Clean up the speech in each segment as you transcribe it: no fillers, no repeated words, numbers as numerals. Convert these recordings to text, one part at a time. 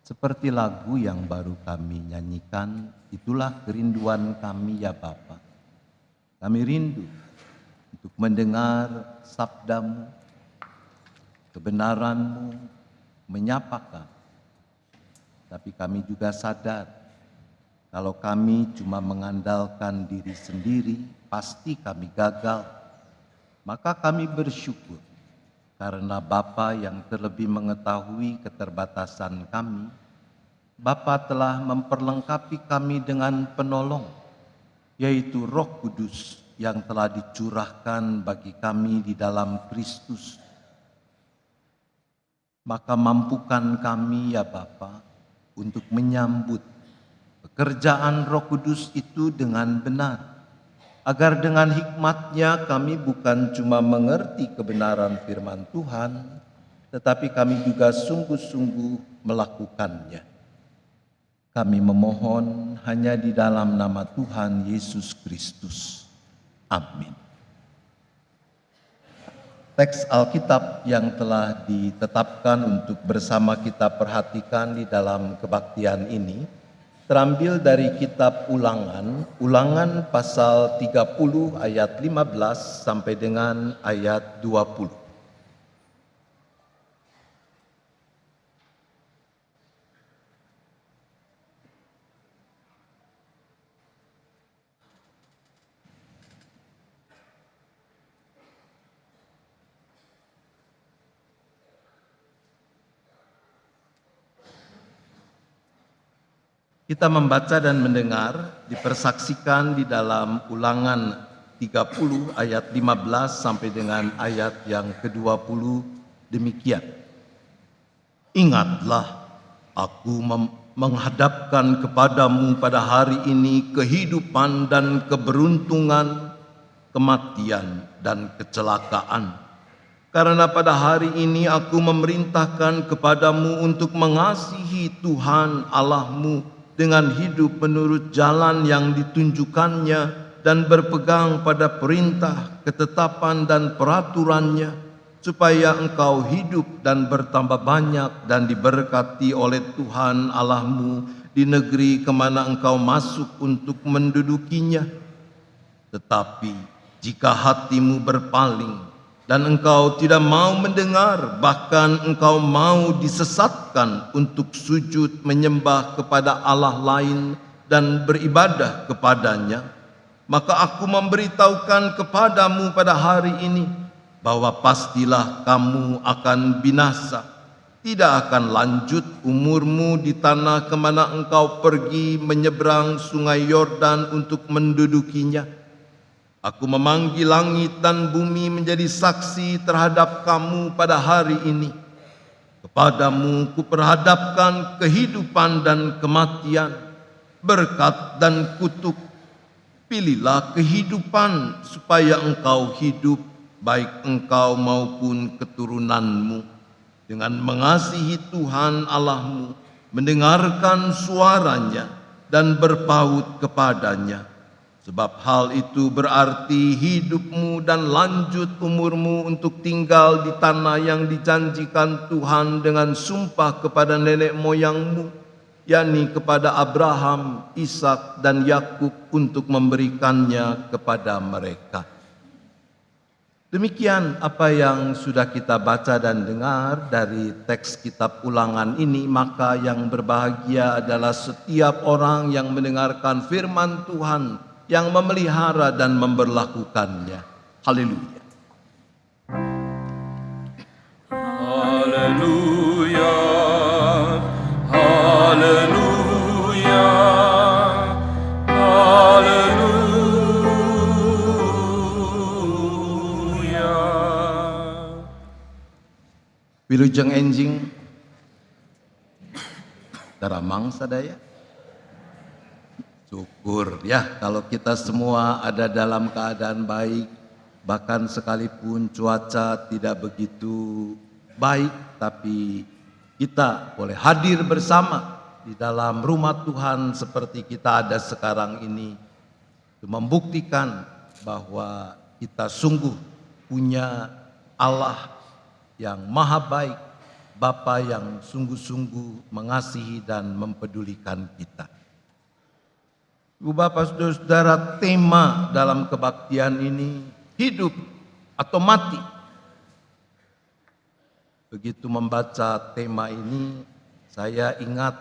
Seperti lagu yang baru kami nyanyikan, itulah kerinduan kami ya Bapa. Kami rindu untuk mendengar sabdamu, kebenaranmu, menyapa kami. Tapi kami juga sadar, kalau kami cuma mengandalkan diri sendiri, pasti kami gagal. Maka kami bersyukur, karena Bapa yang terlebih mengetahui keterbatasan kami, Bapa telah memperlengkapi kami dengan penolong, yaitu Roh Kudus yang telah dicurahkan bagi kami di dalam Kristus. Maka mampukan kami ya Bapa untuk menyambut pekerjaan Roh Kudus itu dengan benar, agar dengan hikmat-Nya kami bukan cuma mengerti kebenaran firman Tuhan, tetapi kami juga sungguh-sungguh melakukannya. Kami memohon hanya di dalam nama Tuhan Yesus Kristus. Amin. Teks Alkitab yang telah ditetapkan untuk bersama kita perhatikan di dalam kebaktian ini terambil dari kitab Ulangan pasal 30 ayat 15 sampai dengan ayat 20. Kita membaca dan mendengar dipersaksikan di dalam Ulangan 30 ayat 15 sampai dengan ayat yang ke-20 demikian. Ingatlah, aku menghadapkan kepadamu pada hari ini kehidupan dan keberuntungan, kematian dan kecelakaan. Karena pada hari ini aku memerintahkan kepadamu untuk mengasihi Tuhan Allahmu dengan hidup menurut jalan yang ditunjukkannya dan berpegang pada perintah, ketetapan dan peraturannya, supaya engkau hidup dan bertambah banyak dan diberkati oleh Tuhan Allahmu di negeri kemana engkau masuk untuk mendudukinya. Tetapi jika hatimu berpaling dan engkau tidak mau mendengar, bahkan engkau mau disesatkan untuk sujud menyembah kepada Allah lain dan beribadah kepadanya, maka aku memberitahukan kepadamu pada hari ini bahwa pastilah kamu akan binasa. Tidak akan lanjut umurmu di tanah kemana engkau pergi menyeberang sungai Yordan untuk mendudukinya. Aku memanggil langit dan bumi menjadi saksi terhadap kamu pada hari ini. Kepadamu kuperhadapkan kehidupan dan kematian, berkat dan kutuk. Pilihlah kehidupan supaya engkau hidup, baik engkau maupun keturunanmu, dengan mengasihi Tuhan Allahmu, mendengarkan suaranya dan berpaut kepadanya. Sebab hal itu berarti hidupmu dan lanjut umurmu untuk tinggal di tanah yang dijanjikan Tuhan dengan sumpah kepada nenek moyangmu, yakni kepada Abraham, Ishak dan Yakub, untuk memberikannya kepada mereka. Demikian apa yang sudah kita baca dan dengar dari teks kitab Ulangan ini. Maka yang berbahagia adalah setiap orang yang mendengarkan firman Tuhan, yang memelihara dan memberlakukannya. Haleluya. Haleluya. Haleluya. Haleluya. Wilujeng enjing daramang sadaya. Syukur ya kalau kita semua ada dalam keadaan baik, bahkan sekalipun cuaca tidak begitu baik, tapi kita boleh hadir bersama di dalam rumah Tuhan seperti kita ada sekarang ini, untuk membuktikan bahwa kita sungguh punya Allah yang maha baik Bapa yang sungguh-sungguh mengasihi dan mempedulikan kita. Ibu Bapak Saudara-saudara, tema dalam kebaktian ini hidup atau mati. Begitu membaca tema ini, saya ingat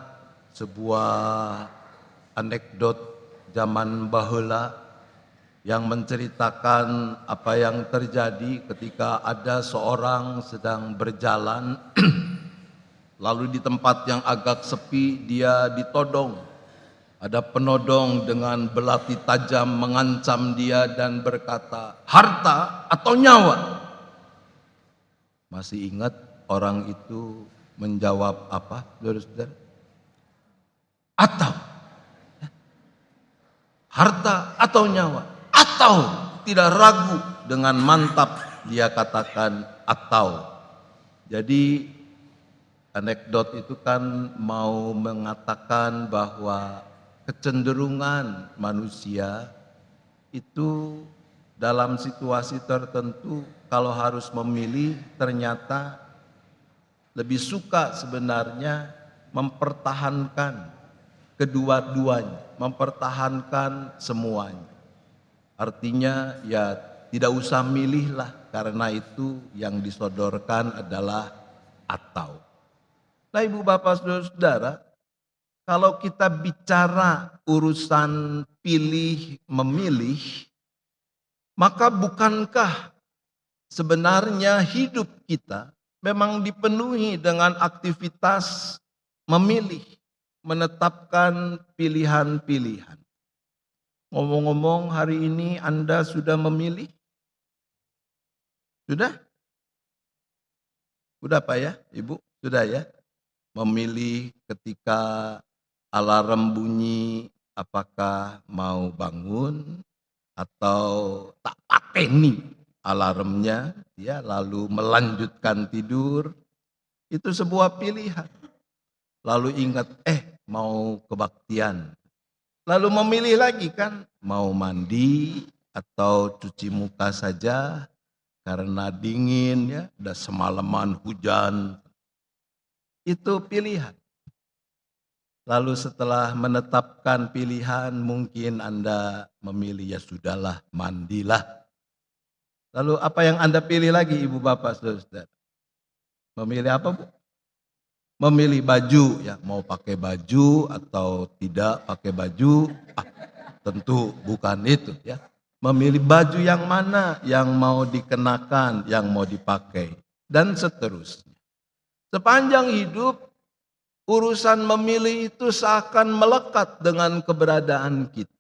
sebuah anekdot zaman bahula yang menceritakan apa yang terjadi ketika ada seorang sedang berjalan lalu di tempat yang agak sepi dia ditodong. Ada penodong dengan belati tajam mengancam dia dan berkata, "Harta atau nyawa?" Masih ingat orang itu menjawab apa, saudara-saudara? Atau harta atau nyawa, atau tidak ragu dengan mantap dia katakan atau. Jadi anekdot itu kan mau mengatakan bahwa kecenderungan manusia itu dalam situasi tertentu kalau harus memilih ternyata lebih suka sebenarnya mempertahankan kedua-duanya, mempertahankan semuanya. Artinya ya tidak usah milihlah, karena itu yang disodorkan adalah atau. Nah Ibu Bapak Saudara-saudara, kalau kita bicara urusan pilih memilih, maka bukankah sebenarnya hidup kita memang dipenuhi dengan aktivitas memilih, menetapkan pilihan-pilihan. Ngomong-ngomong, hari ini Anda sudah memilih? Sudah? Sudah Pak ya, Ibu? Sudah ya? Memilih ketika alarm bunyi, apakah mau bangun atau tak pateni alarmnya, ya, lalu melanjutkan tidur. Itu sebuah pilihan. Lalu ingat, mau kebaktian. Lalu memilih lagi kan, mau mandi atau cuci muka saja karena dingin ya, udah semalaman hujan. Itu pilihan. Lalu setelah menetapkan pilihan, mungkin Anda memilih ya sudahlah, mandilah. Lalu apa yang Anda pilih lagi Ibu Bapak Saudara? Memilih apa Bu? Memilih baju ya, mau pakai baju atau tidak pakai baju, tentu bukan itu ya. Memilih baju yang mana yang mau dikenakan, yang mau dipakai, dan seterusnya. Sepanjang hidup, urusan memilih itu seakan melekat dengan keberadaan kita.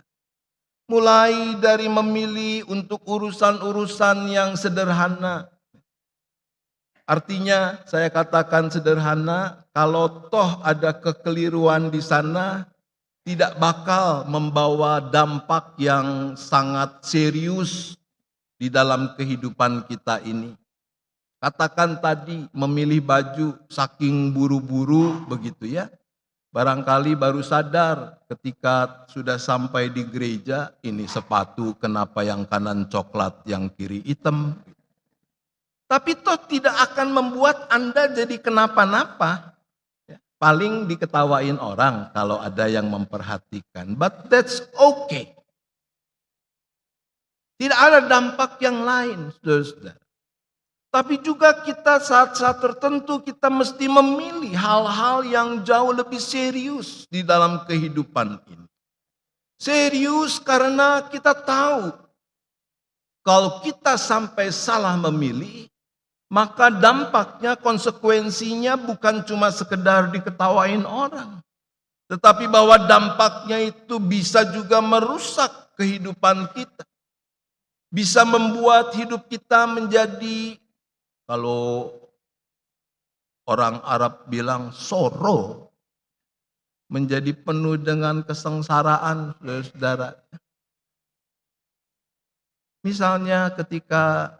Mulai dari memilih untuk urusan-urusan yang sederhana. Artinya saya katakan sederhana, kalau toh ada kekeliruan di sana, tidak bakal membawa dampak yang sangat serius di dalam kehidupan kita ini. Katakan tadi memilih baju saking buru-buru begitu ya. Barangkali baru sadar ketika sudah sampai di gereja, ini sepatu kenapa yang kanan coklat, yang kiri hitam. Tapi toh tidak akan membuat Anda jadi kenapa-napa. Paling diketawain orang kalau ada yang memperhatikan. But that's okay. Tidak ada dampak yang lain, saudara-saudara. Tapi juga kita saat-saat tertentu kita mesti memilih hal-hal yang jauh lebih serius di dalam kehidupan ini. Serius karena kita tahu kalau kita sampai salah memilih, maka dampaknya, konsekuensinya bukan cuma sekedar diketawain orang. Tetapi bahwa dampaknya itu bisa juga merusak kehidupan kita. Bisa membuat hidup kita menjadi, kalau orang Arab bilang sorrow, menjadi penuh dengan kesengsaraan, saudara. Misalnya ketika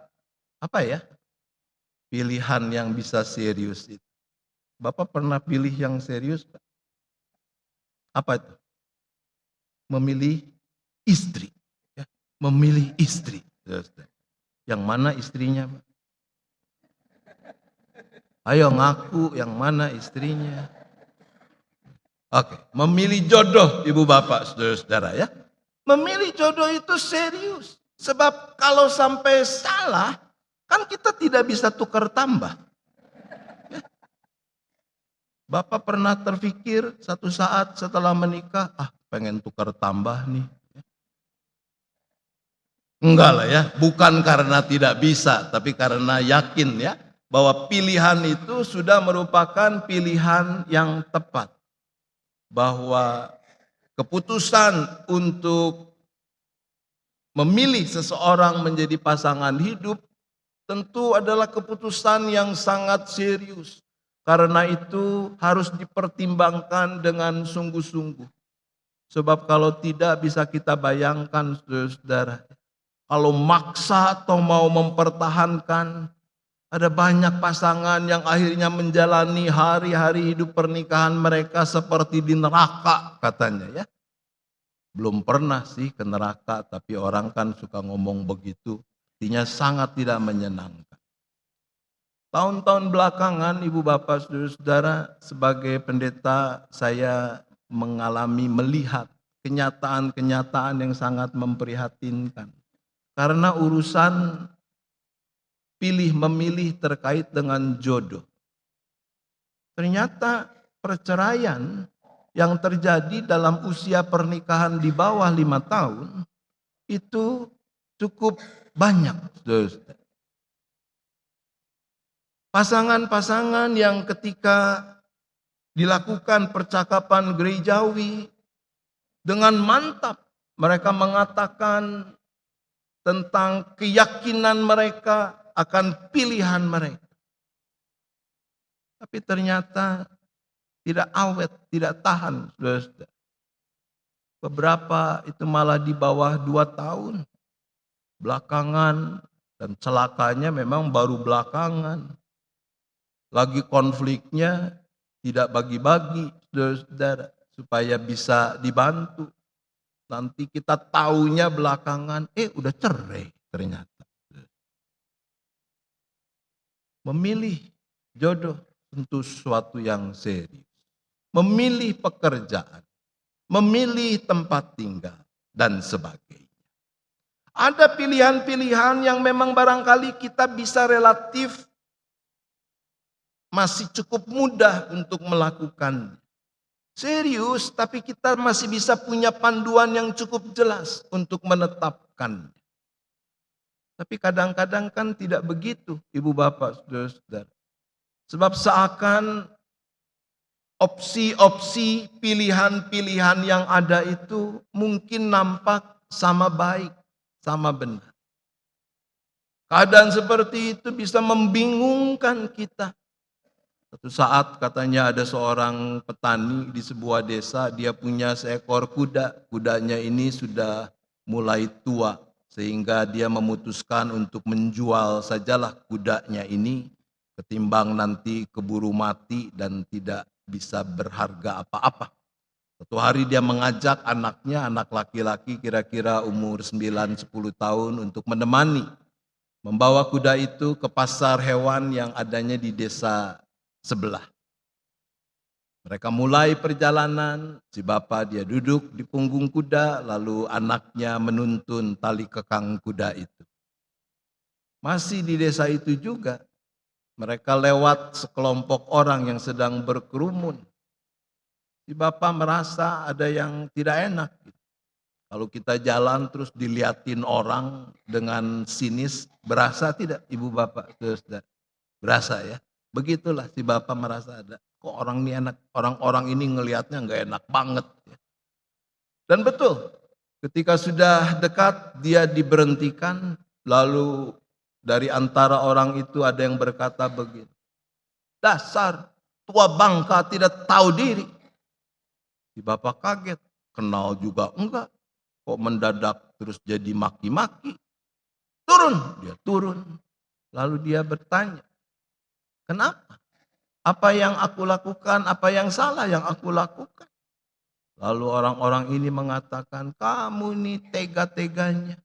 pilihan yang bisa serius itu. Bapak pernah pilih yang serius? Apa itu? Memilih istri. Ya, memilih istri. Yang mana istrinya? Ayo ngaku yang mana istrinya. Oke, memilih jodoh ibu bapak saudara-saudara ya. Memilih jodoh itu serius. Sebab kalau sampai salah, kan kita tidak bisa tukar tambah. Bapak pernah terpikir satu saat setelah menikah, pengen tukar tambah nih. Enggak lah ya, bukan karena tidak bisa, tapi karena yakin ya, bahwa pilihan itu sudah merupakan pilihan yang tepat. Bahwa keputusan untuk memilih seseorang menjadi pasangan hidup tentu adalah keputusan yang sangat serius. Karena itu harus dipertimbangkan dengan sungguh-sungguh. Sebab kalau tidak bisa kita bayangkan saudara, kalau maksa atau mau mempertahankan, ada banyak pasangan yang akhirnya menjalani hari-hari hidup pernikahan mereka seperti di neraka katanya ya. Belum pernah sih ke neraka, tapi orang kan suka ngomong begitu. Artinya sangat tidak menyenangkan. Tahun-tahun belakangan ibu bapak saudara-saudara, sebagai pendeta saya melihat kenyataan-kenyataan yang sangat memprihatinkan. Karena urusan pilih memilih terkait dengan jodoh. Ternyata perceraian yang terjadi dalam usia pernikahan di bawah 5 tahun itu cukup banyak. Pasangan-pasangan yang ketika dilakukan percakapan gerejawi dengan mantap mereka mengatakan tentang keyakinan mereka akan pilihan mereka. Tapi ternyata tidak awet, tidak tahan. Beberapa itu malah di bawah 2 tahun. Belakangan, dan celakanya memang baru belakangan. Lagi konfliknya tidak bagi-bagi saudara, supaya bisa dibantu. Nanti kita taunya belakangan, udah cerai ternyata. Memilih jodoh tentu sesuatu yang serius. Memilih pekerjaan, memilih tempat tinggal, dan sebagainya. Ada pilihan-pilihan yang memang barangkali kita bisa relatif masih cukup mudah untuk melakukan. Serius, tapi kita masih bisa punya panduan yang cukup jelas untuk menetapkan. Tapi kadang-kadang kan tidak begitu, ibu bapak, saudara-saudara. Sebab seakan opsi-opsi pilihan-pilihan yang ada itu mungkin nampak sama baik, sama benar. Keadaan seperti itu bisa membingungkan kita. Suatu saat katanya ada seorang petani di sebuah desa, dia punya seekor kuda. Kudanya ini sudah mulai tua, sehingga dia memutuskan untuk menjual sajalah kudanya ini, ketimbang nanti keburu mati dan tidak bisa berharga apa-apa. Suatu hari dia mengajak anaknya, anak laki-laki kira-kira umur 9-10 tahun untuk menemani. Membawa kuda itu ke pasar hewan yang adanya di desa sebelah. Mereka mulai perjalanan, si bapak dia duduk di punggung kuda, lalu anaknya menuntun tali kekang kuda itu. Masih di desa itu juga, mereka lewat sekelompok orang yang sedang berkerumun. Si bapak merasa ada yang tidak enak. Kalau kita jalan terus diliatin orang dengan sinis, berasa tidak ibu bapak? Berasa ya. Begitulah si bapak merasa ada. Kok orang ini enak, orang-orang ini ngelihatnya nggak enak banget. Dan betul, ketika sudah dekat dia diberhentikan, lalu dari antara orang itu ada yang berkata begini, dasar tua bangka tidak tahu diri. Si bapak kaget, kenal juga enggak, kok mendadak terus jadi maki-maki. Turun, dia turun. Lalu dia bertanya, kenapa? Apa yang aku lakukan, apa yang salah yang aku lakukan? Lalu orang-orang ini mengatakan, kamu ini tega-teganya.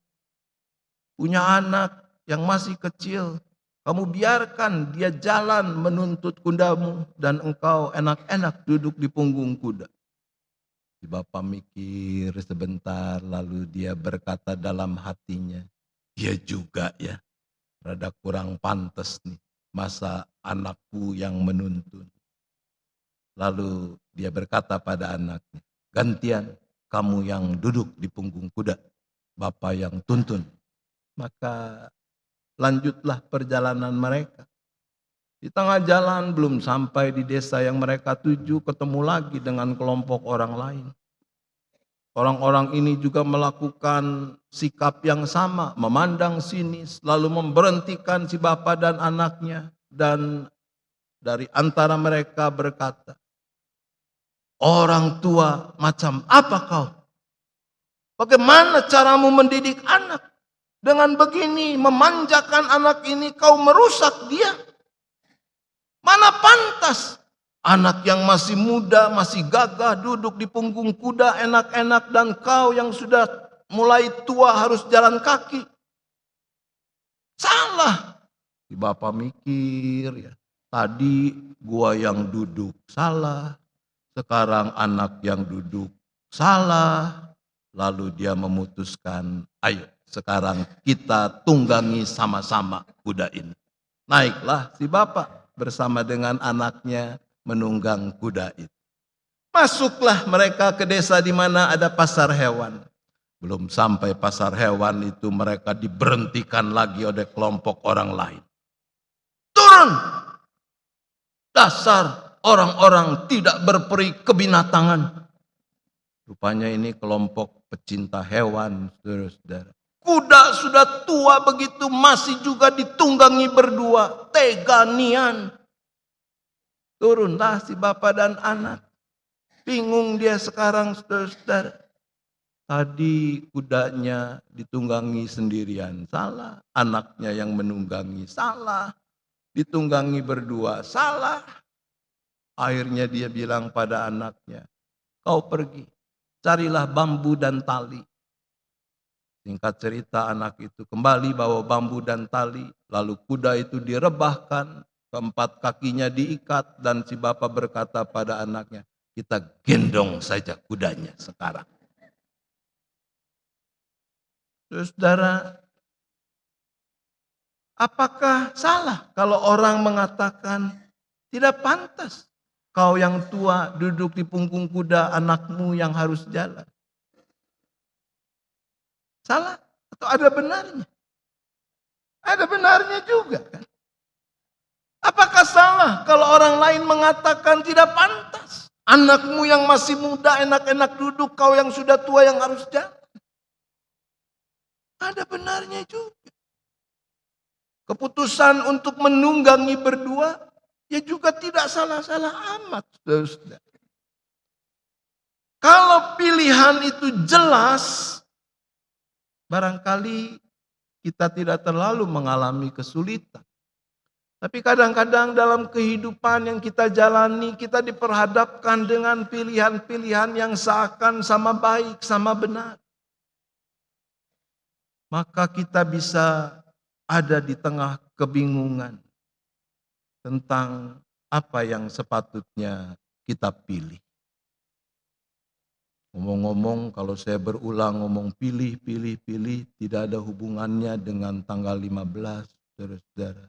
Punya anak yang masih kecil, Kamu biarkan dia jalan menuntut kudamu dan engkau enak-enak duduk di punggung kuda. Si bapak mikir sebentar lalu dia berkata dalam hatinya, dia juga ya, rada kurang pantas nih, masa anakku yang menuntun. Lalu dia berkata pada anaknya, gantian kamu yang duduk di punggung kuda, bapak yang tuntun. Maka lanjutlah perjalanan mereka. Di tengah jalan belum sampai di desa yang mereka tuju, ketemu lagi dengan kelompok orang lain. Orang-orang ini juga melakukan sikap yang sama, memandang sinis, lalu memberhentikan si bapak dan anaknya. Dan dari antara mereka berkata, orang tua macam apa kau? Bagaimana caramu mendidik anak? Dengan begini memanjakan anak ini kau merusak dia. Mana pantas anak yang masih muda, masih gagah duduk di punggung kuda enak-enak dan kau yang sudah mulai tua harus jalan kaki. Salah. Si bapak mikir ya, tadi gua yang duduk salah, sekarang anak yang duduk salah. Lalu dia memutuskan, ayo sekarang kita tunggangi sama-sama kuda ini. Naiklah si bapak bersama dengan anaknya menunggang kuda itu. Masuklah mereka ke desa di mana ada pasar hewan. Belum sampai pasar hewan itu mereka diberhentikan lagi oleh kelompok orang lain. Turun! Dasar orang-orang tidak berperi kebinatangan. Rupanya ini kelompok pecinta hewan, saudara-saudara. Kuda sudah tua begitu masih juga ditunggangi berdua. Tega nian. Turunlah si bapak dan anak. Bingung dia sekarang saudara-saudara. Tadi kudanya ditunggangi sendirian. Salah. Anaknya yang menunggangi. Salah. Ditunggangi berdua. Salah. Akhirnya dia bilang pada anaknya. Kau pergi. Carilah bambu dan tali. Singkat cerita anak itu kembali bawa bambu dan tali. Lalu kuda itu direbahkan. Keempat kakinya diikat. Dan si bapak berkata pada anaknya. Kita gendong saja kudanya sekarang. Saudara, apakah salah kalau orang mengatakan tidak pantas? Kau yang tua duduk di punggung kuda, anakmu yang harus jalan. Salah atau ada benarnya? Ada benarnya juga kan? Apakah salah kalau orang lain mengatakan tidak pantas? Anakmu yang masih muda enak-enak duduk, kau yang sudah tua yang harus jalan. Ada benarnya juga. Keputusan untuk menunggangi berdua, ya juga tidak salah-salah amat. Saudara. Kalau pilihan itu jelas, barangkali kita tidak terlalu mengalami kesulitan. Tapi kadang-kadang dalam kehidupan yang kita jalani, kita diperhadapkan dengan pilihan-pilihan yang seakan sama baik, sama benar. Maka kita bisa ada di tengah kebingungan tentang apa yang sepatutnya kita pilih. Ngomong-ngomong, kalau saya berulang ngomong pilih, tidak ada hubungannya dengan tanggal 15, saudara-saudara.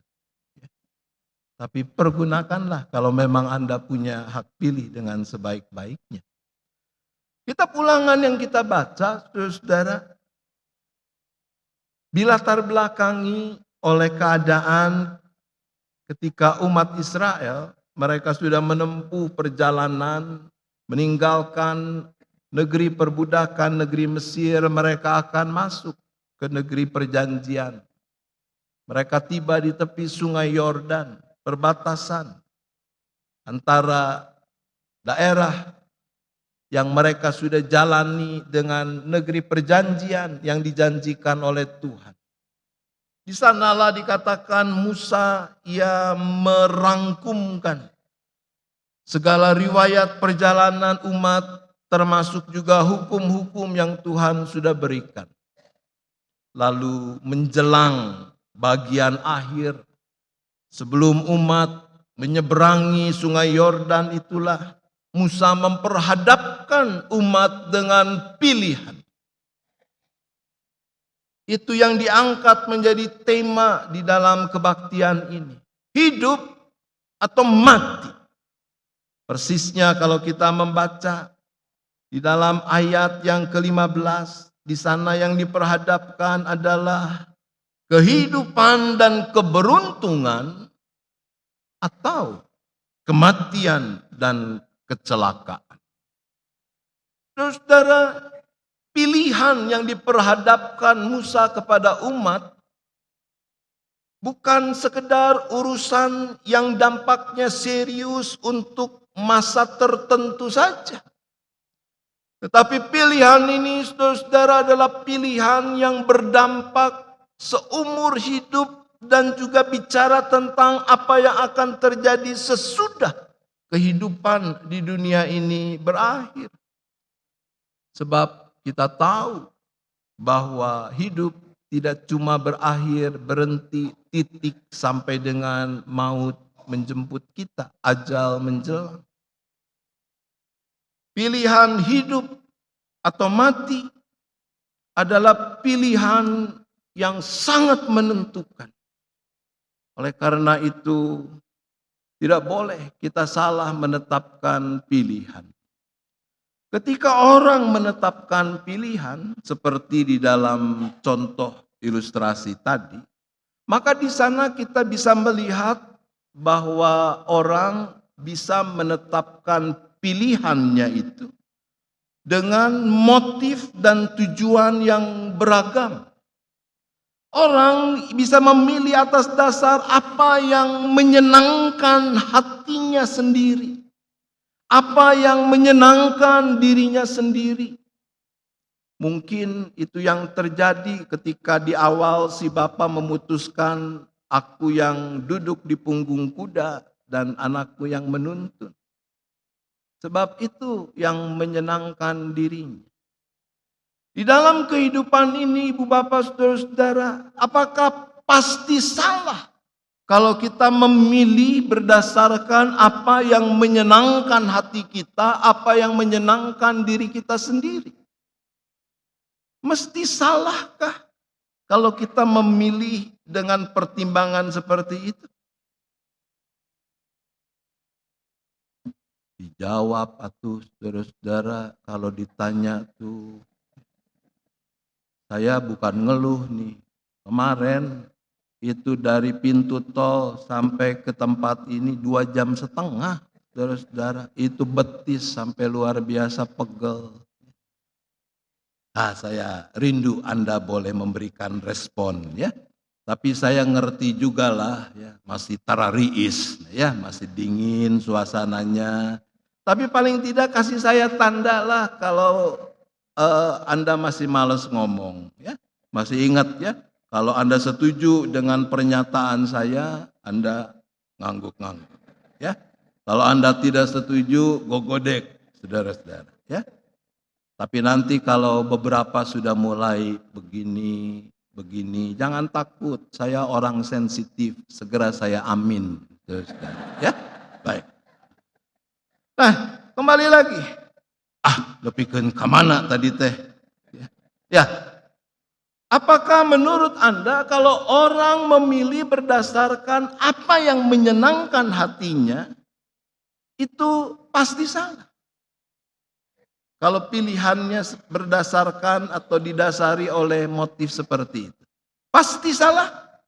Tapi pergunakanlah kalau memang Anda punya hak pilih dengan sebaik-baiknya. Kitab Ulangan yang kita baca, saudara, dilatar belakangi oleh keadaan ketika umat Israel, mereka sudah menempuh perjalanan, meninggalkan negeri perbudakan, negeri Mesir, mereka akan masuk ke negeri perjanjian. Mereka tiba di tepi sungai Yordan, perbatasan antara daerah yang mereka sudah jalani dengan negeri perjanjian yang dijanjikan oleh Tuhan. Di sanalah dikatakan Musa ia merangkumkan segala riwayat perjalanan umat termasuk juga hukum-hukum yang Tuhan sudah berikan. Lalu menjelang bagian akhir Sebelum umat menyeberangi sungai Yordan itulah Musa memperhadapkan umat dengan pilihan. Itu yang diangkat menjadi tema di dalam kebaktian ini. Hidup atau mati. Persisnya kalau kita membaca di dalam ayat yang ke-15, di sana yang diperhadapkan adalah kehidupan dan keberuntungan atau kematian dan kecelakaan. Saudara, pilihan yang diperhadapkan Musa kepada umat bukan sekedar urusan yang dampaknya serius untuk masa tertentu saja. Tetapi pilihan ini, saudara, adalah pilihan yang berdampak seumur hidup dan juga bicara tentang apa yang akan terjadi sesudah kehidupan di dunia ini berakhir. Sebab kita tahu bahwa hidup tidak cuma berakhir, berhenti, titik sampai dengan maut menjemput kita, ajal menjelang. Pilihan hidup atau mati adalah pilihan yang sangat menentukan. Oleh karena itu, tidak boleh kita salah menetapkan pilihan. Ketika orang menetapkan pilihan, seperti di dalam contoh ilustrasi tadi, maka di sana kita bisa melihat bahwa orang bisa menetapkan pilihannya itu dengan motif dan tujuan yang beragam. Orang bisa memilih atas dasar apa yang menyenangkan hatinya sendiri. Apa yang menyenangkan dirinya sendiri. Mungkin itu yang terjadi ketika di awal si bapa memutuskan, aku yang duduk di punggung kuda dan anakku yang menuntun. Sebab itu yang menyenangkan dirinya. Di dalam kehidupan ini, ibu bapak saudara-saudara, apakah pasti salah kalau kita memilih berdasarkan apa yang menyenangkan hati kita, apa yang menyenangkan diri kita sendiri? Mesti salahkah kalau kita memilih dengan pertimbangan seperti itu? Dijawab atuh saudara-saudara, kalau ditanya tuh, saya bukan ngeluh nih, kemarin itu dari pintu tol sampai ke tempat ini 2,5 jam, saudara-saudara. Itu betis sampai luar biasa pegel. Saya rindu Anda boleh memberikan respon ya. Tapi saya ngerti juga lah ya, masih tarariis ya, masih dingin suasananya. Tapi paling tidak kasih saya tanda lah kalau Anda masih males ngomong ya. Masih ingat ya? Kalau Anda setuju dengan pernyataan saya, Anda ngangguk-ngangguk. Ya. Kalau Anda tidak setuju, gogodek, saudara-saudara. Ya. Tapi nanti kalau beberapa sudah mulai begini, jangan takut. Saya orang sensitif, segera saya amin. Saudara-saudara. Ya, baik. Nah, kembali lagi. Lepikeun ka mana tadi teh? Ya. Apakah menurut Anda kalau orang memilih berdasarkan apa yang menyenangkan hatinya, itu pasti salah? Kalau pilihannya berdasarkan atau didasari oleh motif seperti itu, pasti salah?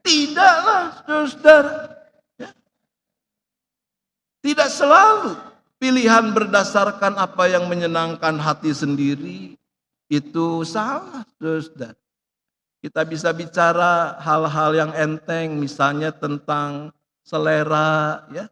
Tidaklah, saudara. Tidak selalu pilihan berdasarkan apa yang menyenangkan hati sendiri itu salah, saudara. Kita bisa bicara hal-hal yang enteng, misalnya tentang selera, ya.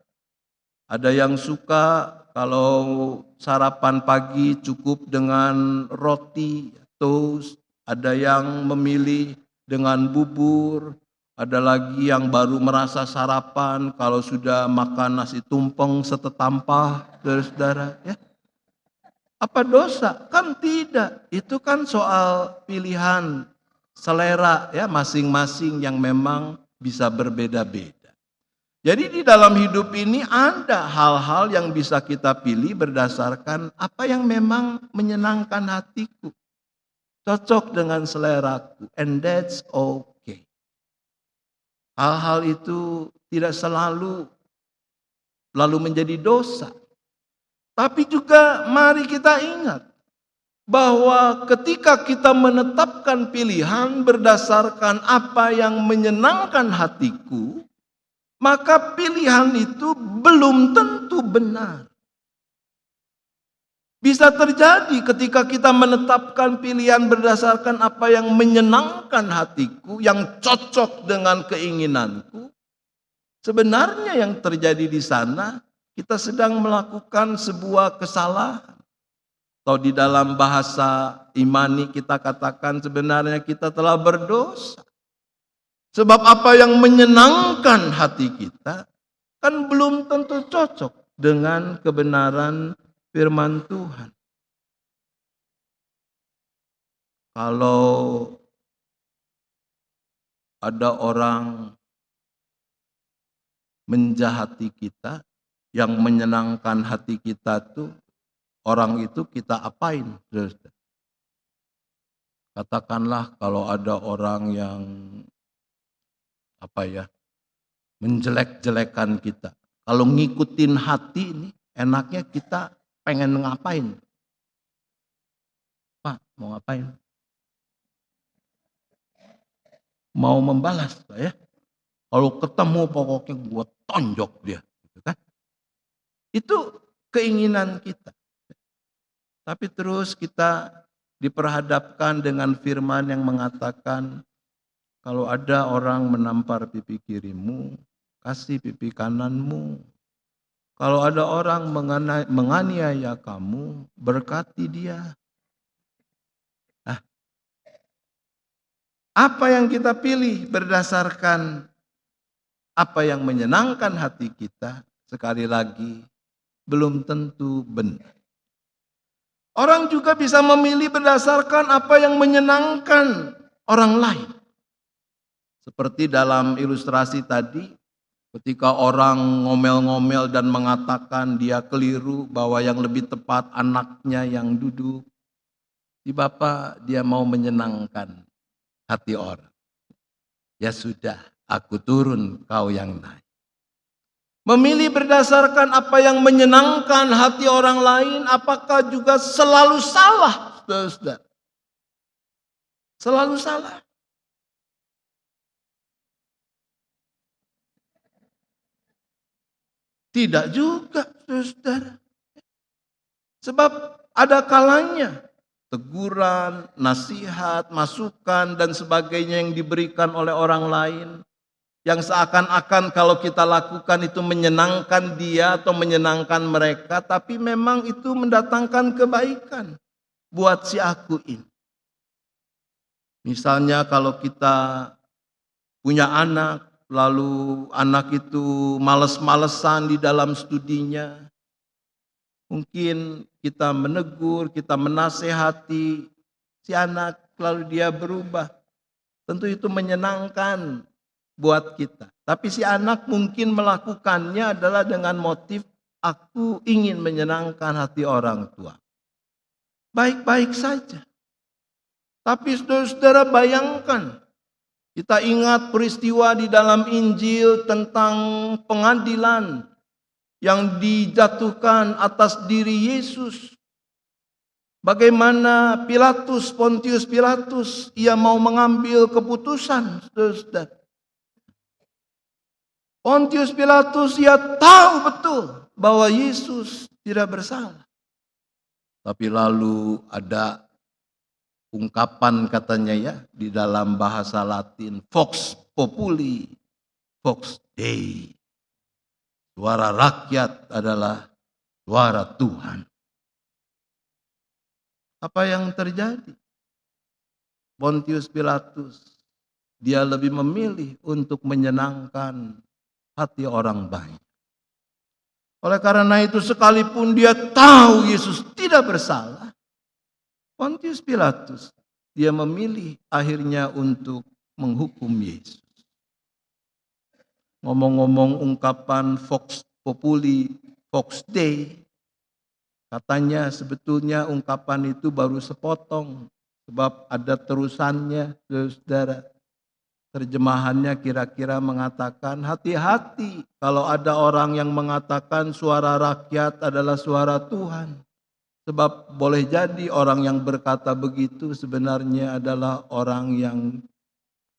Ada yang suka kalau sarapan pagi cukup dengan roti, toast. Ada yang memilih dengan bubur. Ada lagi yang baru merasa sarapan kalau sudah makan nasi tumpeng setetampah, saudara-saudara. Ya. Apa dosa? Kan tidak. Itu kan soal pilihan selera ya masing-masing yang memang bisa berbeda-beda. Jadi di dalam hidup ini ada hal-hal yang bisa kita pilih berdasarkan apa yang memang menyenangkan hatiku. Cocok dengan seleraku, and that's okay. Hal-hal itu tidak selalu menjadi dosa. Tapi juga mari kita ingat bahwa ketika kita menetapkan pilihan berdasarkan apa yang menyenangkan hatiku, maka pilihan itu belum tentu benar. Bisa terjadi ketika kita menetapkan pilihan berdasarkan apa yang menyenangkan hatiku, yang cocok dengan keinginanku. Sebenarnya yang terjadi di sana, kita sedang melakukan sebuah kesalahan. Atau di dalam bahasa imani kita katakan sebenarnya kita telah berdosa. Sebab apa yang menyenangkan hati kita, kan belum tentu cocok dengan kebenaran firman Tuhan. Kalau ada orang menjahati kita, yang menyenangkan hati kita tuh, orang itu kita apain? Katakanlah kalau ada orang yang menjelek-jelekan kita. Kalau ngikutin hati ini, enaknya kita pengen ngapain? Pak, mau ngapain? Mau membalas, Pak ya? Kalau ketemu pokoknya gue tonjok dia, gitu kan? Itu keinginan kita. Tapi terus kita diperhadapkan dengan firman yang mengatakan, kalau ada orang menampar pipi kirimu, kasih pipi kananmu. Kalau ada orang menganiaya kamu, berkati dia. Nah, apa yang kita pilih berdasarkan apa yang menyenangkan hati kita, sekali lagi belum tentu benar. Orang juga bisa memilih berdasarkan apa yang menyenangkan orang lain. Seperti dalam ilustrasi tadi, ketika orang ngomel-ngomel dan mengatakan dia keliru bahwa yang lebih tepat anaknya yang duduk. Si bapak dia mau menyenangkan hati orang. Ya sudah, aku turun, kau yang naik. Memilih berdasarkan apa yang menyenangkan hati orang lain, apakah juga selalu salah, saudara-saudara? Selalu salah. Tidak juga, saudara. Sebab ada kalanya teguran, nasihat, masukan, dan sebagainya yang diberikan oleh orang lain, yang seakan-akan kalau kita lakukan itu menyenangkan dia atau menyenangkan mereka, tapi memang itu mendatangkan kebaikan buat si aku ini. Misalnya kalau kita punya anak, lalu anak itu males-malesan di dalam studinya, mungkin kita menegur, kita menasehati si anak, lalu dia berubah. Tentu itu menyenangkan buat kita. Tapi si anak mungkin melakukannya adalah dengan motif aku ingin menyenangkan hati orang tua. Baik-baik saja. Tapi saudara-saudara bayangkan, kita ingat peristiwa di dalam Injil tentang pengadilan yang dijatuhkan atas diri Yesus. Bagaimana Pontius Pilatus, ia mau mengambil keputusan, saudara-saudara. Pontius Pilatus ia tahu betul bahwa Yesus tidak bersalah. Tapi lalu ada ungkapan katanya ya di dalam bahasa Latin, Vox Populi, Vox Dei. Suara rakyat adalah suara Tuhan. Apa yang terjadi? Pontius Pilatus, dia lebih memilih untuk menyenangkan hati orang baik. Oleh karena itu sekalipun dia tahu Yesus tidak bersalah, Pontius Pilatus dia memilih akhirnya untuk menghukum Yesus. Ngomong-ngomong ungkapan Vox Populi, Vox Dei, katanya sebetulnya ungkapan itu baru sepotong, sebab ada terusannya, saudara. Terjemahannya kira-kira mengatakan, hati-hati kalau ada orang yang mengatakan suara rakyat adalah suara Tuhan. Sebab boleh jadi orang yang berkata begitu sebenarnya adalah orang yang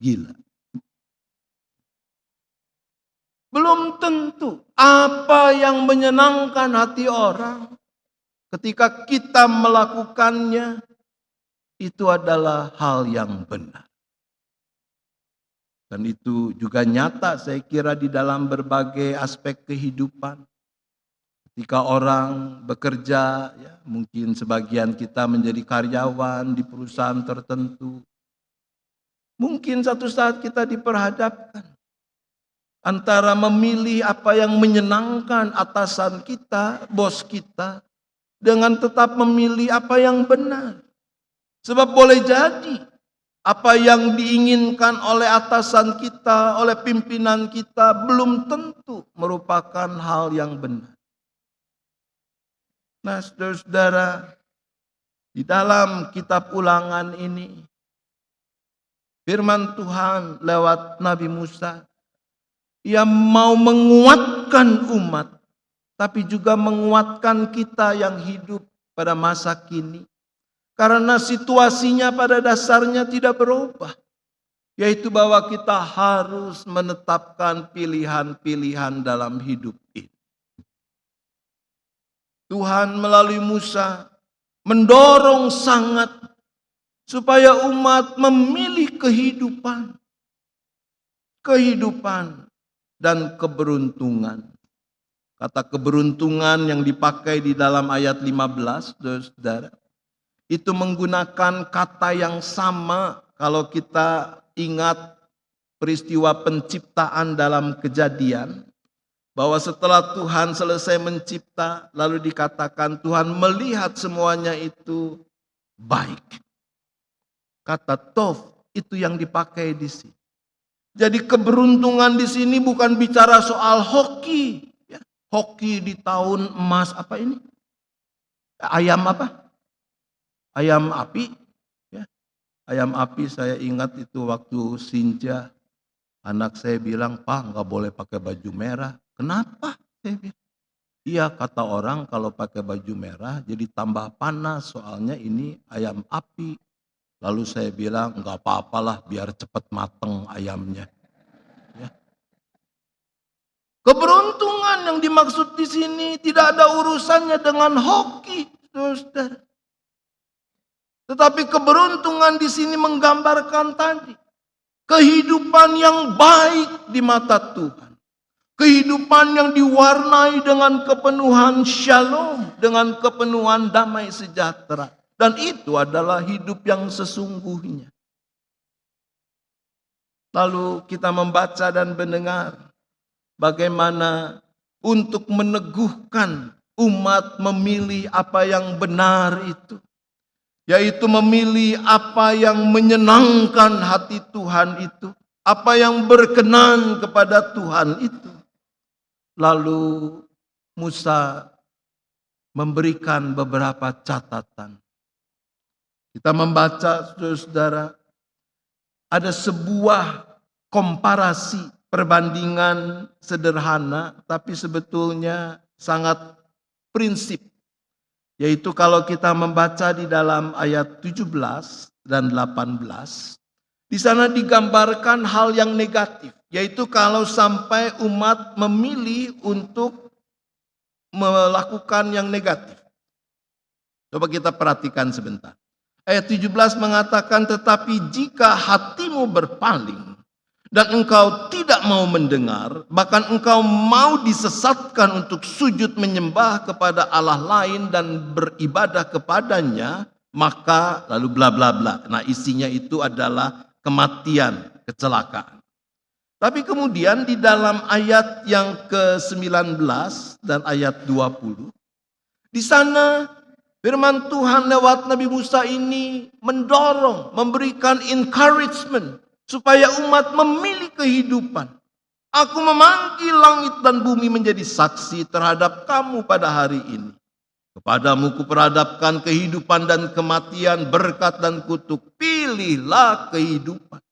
gila. Belum tentu apa yang menyenangkan hati orang ketika kita melakukannya itu adalah hal yang benar. Dan itu juga nyata saya kira di dalam berbagai aspek kehidupan. Ketika orang bekerja, ya, mungkin sebagian kita menjadi karyawan di perusahaan tertentu. Mungkin satu saat kita diperhadapkan antara memilih apa yang menyenangkan atasan kita, bos kita, dengan tetap memilih apa yang benar. Sebab boleh jadi apa yang diinginkan oleh atasan kita, oleh pimpinan kita belum tentu merupakan hal yang benar. Nah, saudara-saudara, di dalam kitab Ulangan ini, firman Tuhan lewat Nabi Musa, ia mau menguatkan umat, tapi juga menguatkan kita yang hidup pada masa kini. Karena situasinya pada dasarnya tidak berubah. Yaitu bahwa kita harus menetapkan pilihan-pilihan dalam hidup ini. Tuhan melalui Musa mendorong sangat supaya umat memilih kehidupan. Kehidupan dan keberuntungan. Kata keberuntungan yang dipakai di dalam ayat 15, saudara. Itu menggunakan kata yang sama kalau kita ingat peristiwa penciptaan dalam Kejadian. Bahwa setelah Tuhan selesai mencipta, lalu dikatakan Tuhan melihat semuanya itu baik. Kata tov itu yang dipakai di sini. Jadi keberuntungan di sini bukan bicara soal hoki. Ya, hoki di tahun emas apa ini? Ayam apa? Ayam api, ya. Ayam api saya ingat itu waktu Sinja, anak saya bilang, "Pak, nggak boleh pakai baju merah." Kenapa? Saya bilang, iya kata orang kalau pakai baju merah jadi tambah panas, soalnya ini ayam api. Lalu saya bilang, nggak apa-apalah biar cepat mateng ayamnya. Ya. Keberuntungan yang dimaksud di sini tidak ada urusannya dengan hoki, saudara. Tetapi keberuntungan di sini menggambarkan tadi kehidupan yang baik di mata Tuhan. Kehidupan yang diwarnai dengan kepenuhan shalom, dengan kepenuhan damai sejahtera. Dan itu adalah hidup yang sesungguhnya. Lalu kita membaca dan mendengar bagaimana untuk meneguhkan umat memilih apa yang benar itu. Yaitu memilih apa yang menyenangkan hati Tuhan itu. Apa yang berkenan kepada Tuhan itu. Lalu Musa memberikan beberapa catatan. Kita membaca, saudara, ada sebuah komparasi perbandingan sederhana, tapi sebetulnya sangat prinsip. Yaitu kalau kita membaca di dalam ayat 17 dan 18, di sana digambarkan hal yang negatif. Yaitu kalau sampai umat memilih untuk melakukan yang negatif. Coba kita perhatikan sebentar. Ayat 17 mengatakan, tetapi jika hatimu berpaling, dan engkau tidak mau mendengar, bahkan engkau mau disesatkan untuk sujud menyembah kepada Allah lain dan beribadah kepadanya, maka lalu bla bla bla. Nah, isinya itu adalah kematian, kecelakaan. Tapi kemudian di dalam ayat yang ke-19 dan ayat 20, di sana Firman Tuhan lewat Nabi Musa ini mendorong, memberikan encouragement supaya umat memilih kehidupan. Aku memanggil langit dan bumi menjadi saksi terhadap kamu pada hari ini. Kepadamu kuperadapkan kehidupan dan kematian, berkat dan kutuk. Pilihlah kehidupan.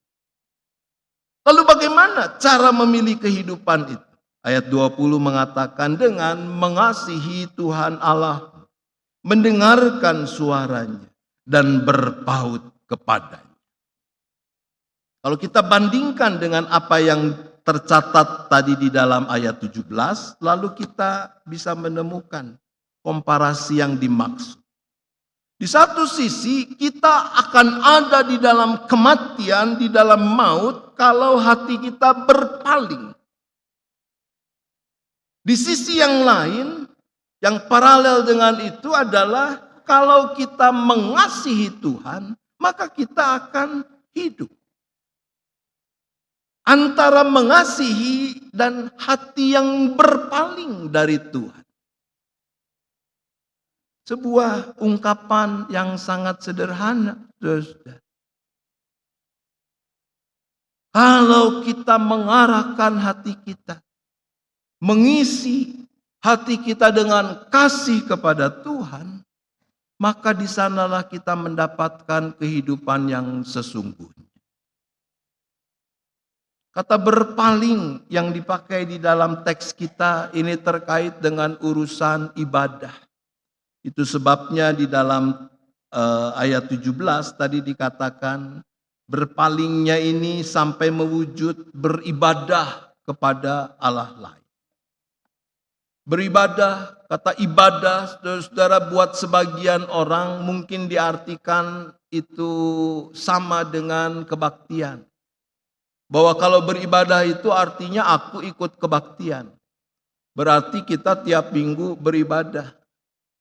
Lalu bagaimana cara memilih kehidupan itu? Ayat 20 mengatakan dengan mengasihi Tuhan Allah, mendengarkan suaranya, dan berpaut kepadanya. Kalau kita bandingkan dengan apa yang tercatat tadi di dalam ayat 17, lalu kita bisa menemukan komparasi yang dimaksud. Di satu sisi kita akan ada di dalam kematian, di dalam maut, kalau hati kita berpaling. Di sisi yang lain, yang paralel dengan itu adalah kalau kita mengasihi Tuhan, maka kita akan hidup. Antara mengasihi dan hati yang berpaling dari Tuhan. Sebuah ungkapan yang sangat sederhana, saudara. Kalau kita mengarahkan hati kita, mengisi hati kita dengan kasih kepada Tuhan, maka di sanalah kita mendapatkan kehidupan yang sesungguhnya. Kata berpaling yang dipakai di dalam teks kita ini terkait dengan urusan ibadah. Itu sebabnya di dalam ayat 17 tadi dikatakan berpalingnya ini sampai mewujud beribadah kepada Allah lain. Beribadah, kata ibadah, saudara-saudara, buat sebagian orang mungkin diartikan itu sama dengan kebaktian. Bahwa kalau beribadah itu artinya aku ikut kebaktian. Berarti kita tiap minggu beribadah.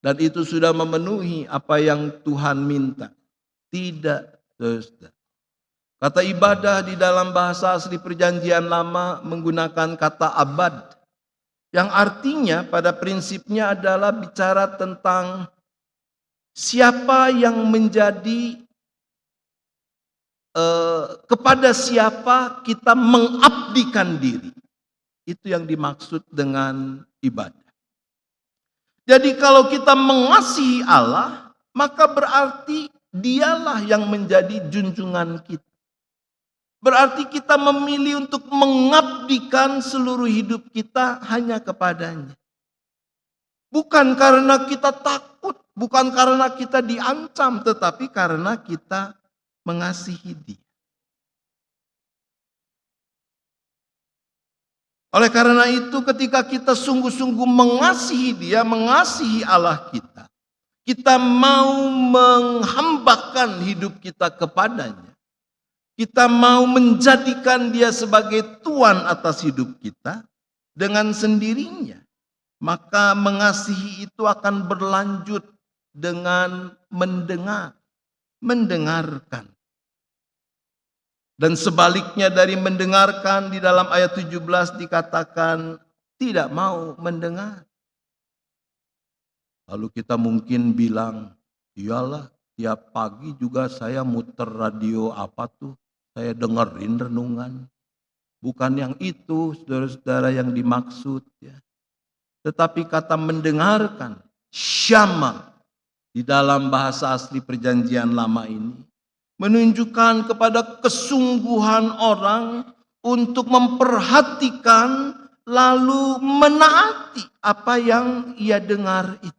Dan itu sudah memenuhi apa yang Tuhan minta. Tidak, saudara. Kata ibadah di dalam bahasa asli Perjanjian Lama menggunakan kata abad. Yang artinya pada prinsipnya adalah bicara tentang siapa yang menjadi, kepada siapa kita mengabdikan diri. Itu yang dimaksud dengan ibadah. Jadi kalau kita mengasihi Allah, maka berarti dialah yang menjadi junjungan kita. Berarti kita memilih untuk mengabdikan seluruh hidup kita hanya kepadanya. Bukan karena kita takut, bukan karena kita diancam, tetapi karena kita mengasihi Dia. Oleh karena itu ketika kita sungguh-sungguh mengasihi Dia, mengasihi Allah kita, kita mau menghambakan hidup kita kepadanya. Kita mau menjadikan Dia sebagai Tuan atas hidup kita dengan sendirinya. Maka mengasihi itu akan berlanjut dengan mendengarkan. Dan sebaliknya dari mendengarkan di dalam ayat 17 dikatakan tidak mau mendengar. Lalu kita mungkin bilang, iyalah tiap pagi juga saya muter radio apa tuh. Saya dengerin renungan. Bukan yang itu saudara-saudara yang dimaksud. Ya. Tetapi kata mendengarkan, syama di dalam bahasa asli Perjanjian Lama ini. Menunjukkan kepada kesungguhan orang untuk memperhatikan lalu menaati apa yang ia dengar itu.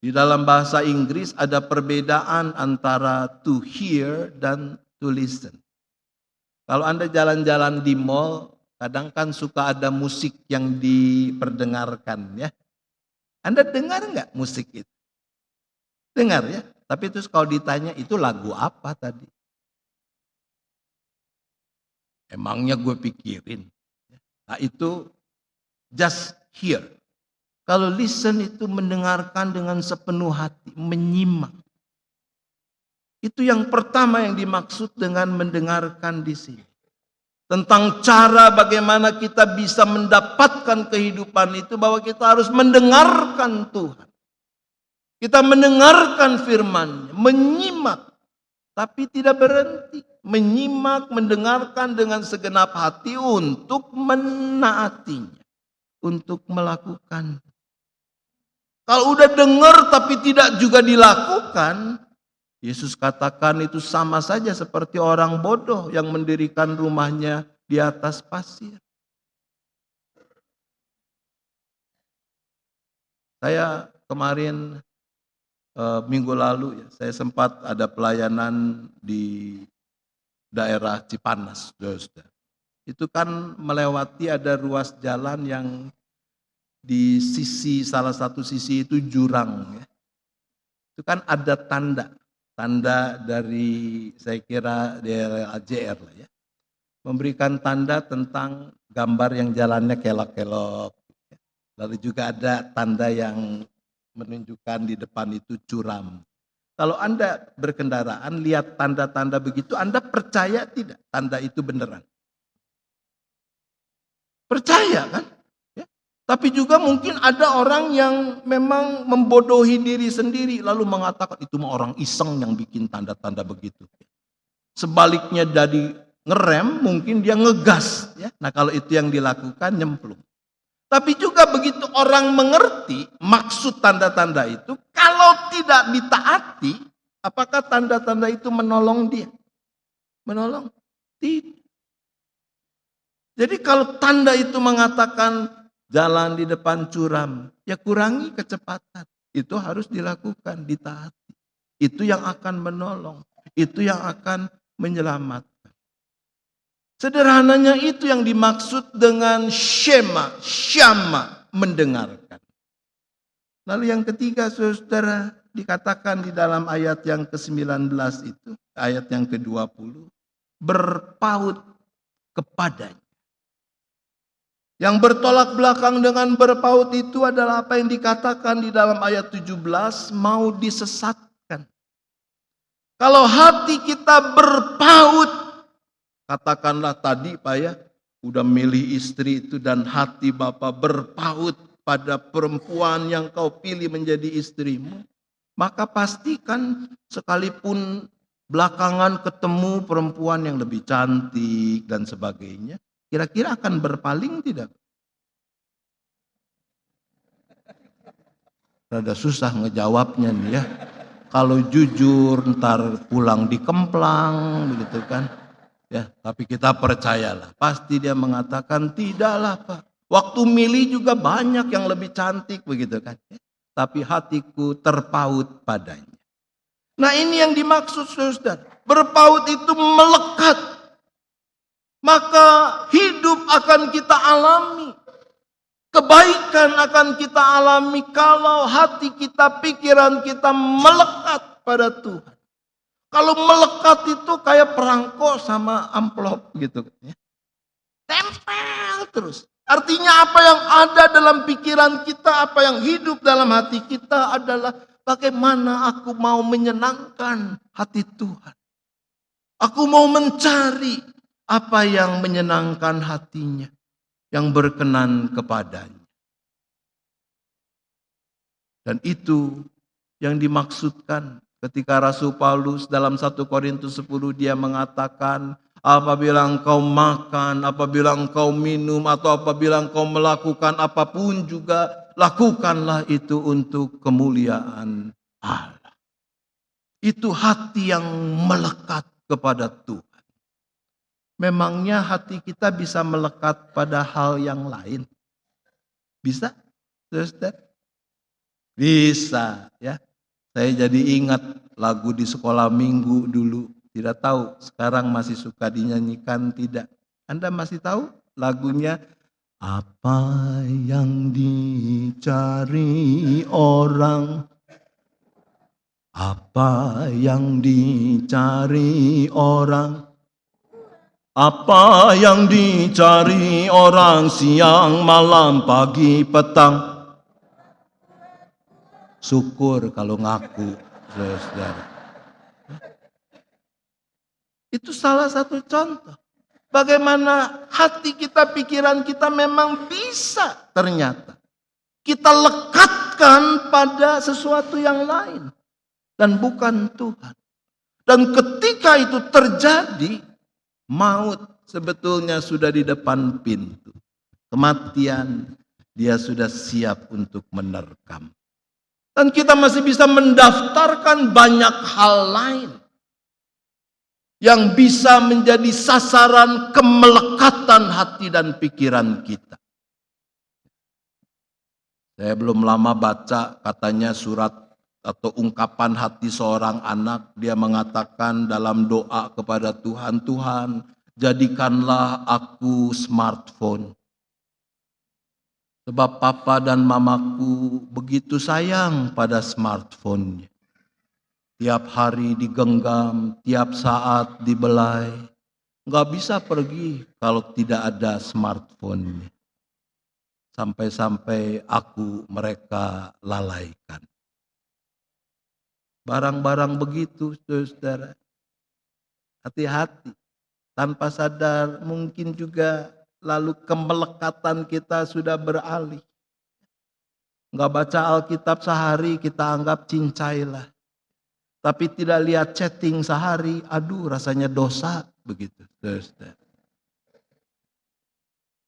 Di dalam bahasa Inggris ada perbedaan antara to hear dan to listen. Kalau Anda jalan-jalan di mall, kadang kan suka ada musik yang diperdengarkan ya. Anda dengar nggak musik itu? Dengar ya. Tapi terus kalau ditanya itu lagu apa tadi? Emangnya gue pikirin. Nah itu just hear. Kalau listen itu mendengarkan dengan sepenuh hati, menyimak. Itu yang pertama yang dimaksud dengan mendengarkan di sini. Tentang cara bagaimana kita bisa mendapatkan kehidupan itu, bahwa kita harus mendengarkan Tuhan. Kita mendengarkan firman-Nya, menyimak, tapi tidak berhenti. Menyimak, mendengarkan dengan segenap hati untuk menaatinya, untuk melakukan. Kalau udah dengar tapi tidak juga dilakukan, Yesus katakan itu sama saja seperti orang bodoh yang mendirikan rumahnya di atas pasir. Saya kemarin minggu lalu ya, saya sempat ada pelayanan di daerah Cipanas, saudara. Itu kan melewati ada ruas jalan yang di sisi salah satu sisi itu jurang ya. Itu kan ada tanda dari saya kira daerah AJR lah ya. Memberikan tanda tentang gambar yang jalannya kelok-kelok. Lalu juga ada tanda yang menunjukkan di depan itu curam. Kalau Anda berkendaraan lihat tanda-tanda begitu, Anda percaya tidak tanda itu beneran? Percaya kan? Ya. Tapi juga mungkin ada orang yang memang membodohi diri sendiri lalu mengatakan itu mah orang iseng yang bikin tanda-tanda begitu. Sebaliknya dari ngerem mungkin dia ngegas. Ya. Nah kalau itu yang dilakukan nyemplung. Tapi juga begitu orang mengerti maksud tanda-tanda itu, kalau tidak ditaati, apakah tanda-tanda itu menolong dia? Menolong? Tidak. Jadi kalau tanda itu mengatakan jalan di depan curam, ya kurangi kecepatan. Itu harus dilakukan, ditaati. Itu yang akan menolong. Itu yang akan menyelamatkan. Sederhananya itu yang dimaksud dengan syama, mendengarkan. Lalu yang ketiga saudara, dikatakan di dalam ayat yang ke-19 itu, ayat yang ke-20, berpaut kepadanya. Yang bertolak belakang dengan berpaut itu adalah apa yang dikatakan di dalam ayat 17, mau disesatkan. Kalau hati kita berpaut, katakanlah tadi Pak ya, udah milih istri itu dan hati Bapak berpaut pada perempuan yang kau pilih menjadi istrimu. Maka pastikan sekalipun belakangan ketemu perempuan yang lebih cantik dan sebagainya, kira-kira akan berpaling tidak? Rada susah ngejawabnya nih ya. Kalau jujur ntar pulang dikemplang begitu kan. Ya, tapi kita percayalah, pasti dia mengatakan tidaklah Pak. Waktu milih juga banyak yang lebih cantik begitu kan. Tapi hatiku terpaut padanya. Nah ini yang dimaksud saudara. Berpaut itu melekat. Maka hidup akan kita alami. Kebaikan akan kita alami kalau hati kita, pikiran kita melekat pada Tuhan. Kalau melekat itu kayak perangko sama amplop gitu. Tempel terus. Artinya apa yang ada dalam pikiran kita, apa yang hidup dalam hati kita adalah bagaimana aku mau menyenangkan hati Tuhan. Aku mau mencari apa yang menyenangkan hatinya, yang berkenan kepadanya. Dan itu yang dimaksudkan ketika Rasul Paulus dalam 1 Korintus 10 dia mengatakan, apabila engkau makan, apabila engkau minum, atau apabila engkau melakukan apapun juga, lakukanlah itu untuk kemuliaan Allah. Itu hati yang melekat kepada Tuhan. Memangnya hati kita bisa melekat pada hal yang lain? Bisa? Saudara? Bisa ya. Saya jadi ingat lagu di sekolah minggu dulu. Tidak tahu sekarang masih suka dinyanyikan tidak. Anda masih tahu lagunya? Apa yang dicari orang, apa yang dicari orang, apa yang dicari orang siang, malam, pagi, petang. Syukur kalau ngaku, saudara. Itu salah satu contoh. Bagaimana hati kita, pikiran kita memang bisa ternyata. Kita lekat ditekadkan pada sesuatu yang lain dan bukan Tuhan. Dan ketika itu terjadi, maut sebetulnya sudah di depan pintu. Kematian dia sudah siap untuk menerkam. Dan kita masih bisa mendaftarkan banyak hal lain yang bisa menjadi sasaran kemelekatan hati dan pikiran kita. Saya belum lama baca katanya surat atau ungkapan hati seorang anak. Dia mengatakan dalam doa kepada Tuhan, Tuhan jadikanlah aku smartphone. Sebab papa dan mamaku begitu sayang pada smartphone-nya. Tiap hari digenggam, tiap saat dibelai. Nggak bisa pergi kalau tidak ada smartphone-nya. Sampai-sampai mereka lalaikan. Barang-barang begitu, saudara. Hati-hati. Tanpa sadar mungkin juga lalu kemelekatan kita sudah beralih. Nggak baca Alkitab sehari kita anggap cincailah. Tapi tidak lihat chatting sehari, aduh rasanya dosa begitu, saudara.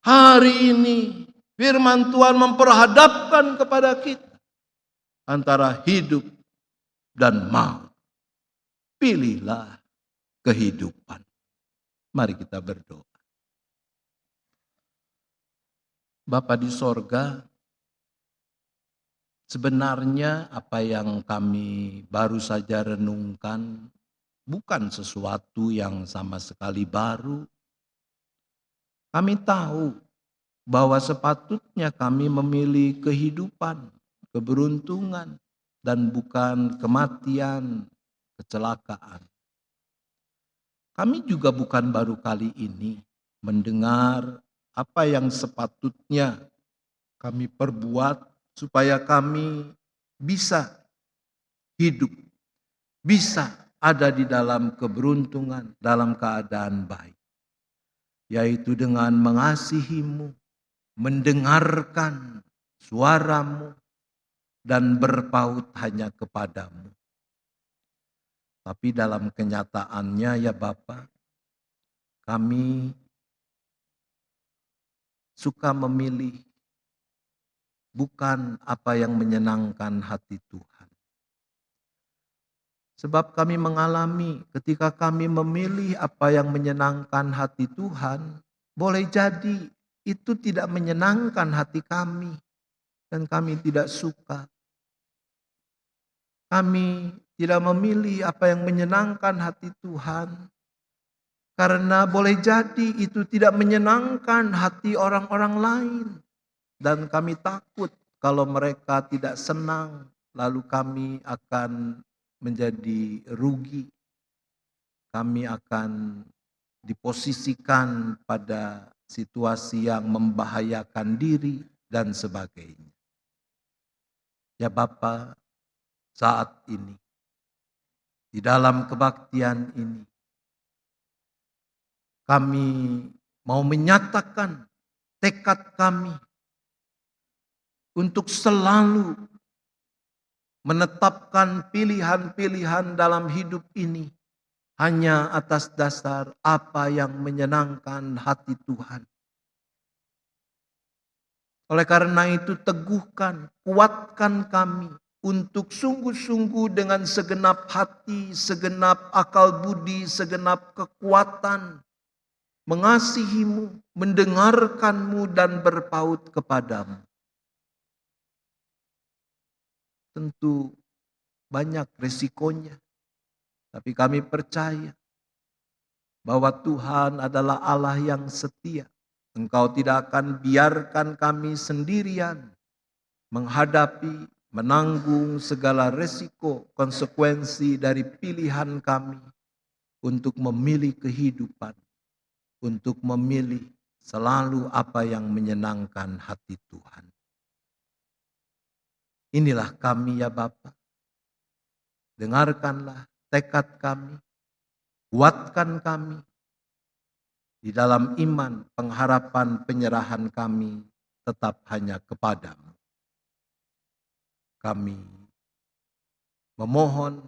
Hari ini firman Tuhan memperhadapkan kepada kita antara hidup dan maut. Pilihlah kehidupan. Mari kita berdoa. Bapa di sorga, sebenarnya apa yang kami baru saja renungkan bukan sesuatu yang sama sekali baru. Kami tahu bahwa sepatutnya kami memilih kehidupan, keberuntungan, dan bukan kematian, kecelakaan. Kami juga bukan baru kali ini mendengar apa yang sepatutnya kami perbuat supaya kami bisa hidup, bisa ada di dalam keberuntungan, dalam keadaan baik. Yaitu dengan mengasihi-Mu, mendengarkan suara-Mu, dan berpaut hanya kepadamu. Tapi dalam kenyataannya ya Bapa, kami suka memilih bukan apa yang menyenangkan hati Tuhan. Sebab kami mengalami ketika kami memilih apa yang menyenangkan hati Tuhan, boleh jadi itu tidak menyenangkan hati kami dan kami tidak suka. Kami tidak memilih apa yang menyenangkan hati Tuhan. Karena boleh jadi itu tidak menyenangkan hati orang-orang lain. Dan kami takut kalau mereka tidak senang, lalu kami akan menjadi rugi. Kami akan diposisikan pada situasi yang membahayakan diri dan sebagainya. Ya Bapa, saat ini, di dalam kebaktian ini, kami mau menyatakan tekad kami untuk selalu menetapkan pilihan-pilihan dalam hidup ini hanya atas dasar apa yang menyenangkan hati Tuhan. Oleh karena itu teguhkan, kuatkan kami untuk sungguh-sungguh dengan segenap hati, segenap akal budi, segenap kekuatan mengasihi-Mu, mendengarkan-Mu dan berpaut kepadamu. Tentu banyak resikonya, tapi kami percaya bahwa Tuhan adalah Allah yang setia. Engkau tidak akan biarkan kami sendirian menghadapi, menanggung segala resiko, konsekuensi dari pilihan kami untuk memilih kehidupan, untuk memilih selalu apa yang menyenangkan hati Tuhan. Inilah kami ya Bapa. Dengarkanlah tekad kami, kuatkan kami di dalam iman, pengharapan, penyerahan kami tetap hanya kepadamu. kami memohon,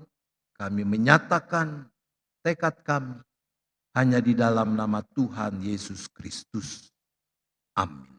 kami menyatakan tekad kami hanya di dalam nama Tuhan Yesus Kristus. Amin.